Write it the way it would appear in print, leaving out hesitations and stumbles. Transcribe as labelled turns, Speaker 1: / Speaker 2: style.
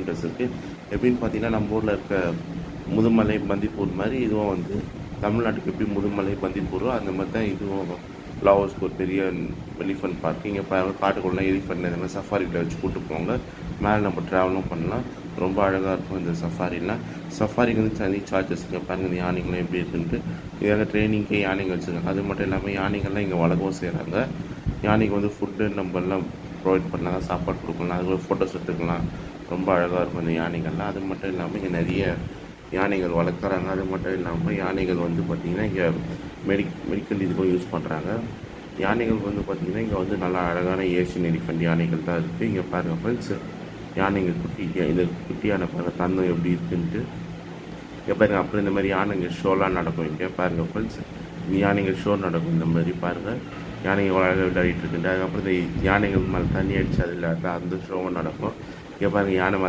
Speaker 1: Kilometres இருக்குது. எப்படின்னு பார்த்தீங்கன்னா நம்ம ஊரில் இருக்க முதுமலை பந்திப்பூர் மாதிரி இதுவும் வந்து தமிழ்நாட்டுக்கு எப்படி முதுமலை பந்திப்பூரோ அந்த மாதிரி தான் இதுவும். லாவோஸ்க்கு ஒரு பெரிய எலிஃபென்ட் பார்க். இங்கே காட்டுக்குள்ளே எலிஃபென்ட் இந்த மாதிரி சஃபாரியில் வச்சு கூப்பிட்டு போவாங்க. மேலே நம்ம ட்ராவலும் பண்ணலாம். ரொம்ப அழகாக இருக்கும் இந்த சஃபாரிலாம். சஃபாரிக்கு வந்து தனி சார்ஜஸ். இங்கே பாருங்கள் இந்த யானைகள்லாம் எப்படி இருக்குன்ட்டு. இதாக ட்ரைனிங்க்கே யானைகள் வச்சுருக்காங்க. அது மட்டும் இல்லாமல் யானைகள்லாம் இங்கே வளர்க்கவும் செய்கிறாங்க. யானைக்கு வந்து ஃபுட்டு நம்மலாம் ப்ரொவைட் பண்ணலாம், சாப்பாடு கொடுக்கலாம், அதுக்கு ஃபோட்டோஸ் எடுத்துக்கலாம். ரொம்ப அழகாக இருக்கும் இந்த யானைகள்லாம். அது மட்டும் இல்லாமல் இங்கே நிறைய யானைகள் வளர்க்குறாங்க. அது மட்டும் இல்லாமல் யானைகள் வந்து பார்த்திங்கன்னா இங்கே மெடிக்கல் இதுக்கும் யூஸ் பண்ணுறாங்க. யானைகள் வந்து பார்த்திங்கன்னா இங்கே வந்து நல்லா அழகான ஏஷியன் எலிஃபென்ட் யானைகள் தான் இருக்குது. இங்கே பாருங்கள் ஃப்ரெண்ட்ஸ், யானைகள் இந்த குட்டி யானை பாருங்கள் தந்தம் எப்படி இருக்குன்ட்டு. இங்கே பாருங்கள். அப்புறம் இந்த மாதிரி யானைகள் ஷோலாம் நடக்கும். இங்கே பாருங்கள் ஃப்ரெண்ட்ஸ், யானைகள் ஷோ நடக்கும். இந்த மாதிரி பாருங்கள் யானைகள் அழகாக விளையாடிட்டு இருக்குன்ட்டு. அதுக்கப்புறம் இந்த யானைகள் மேலே தண்ணி அடித்து அதில் அந்த ஷோவும் நடக்கும். இங்கே பாருங்கள் யானை மேலே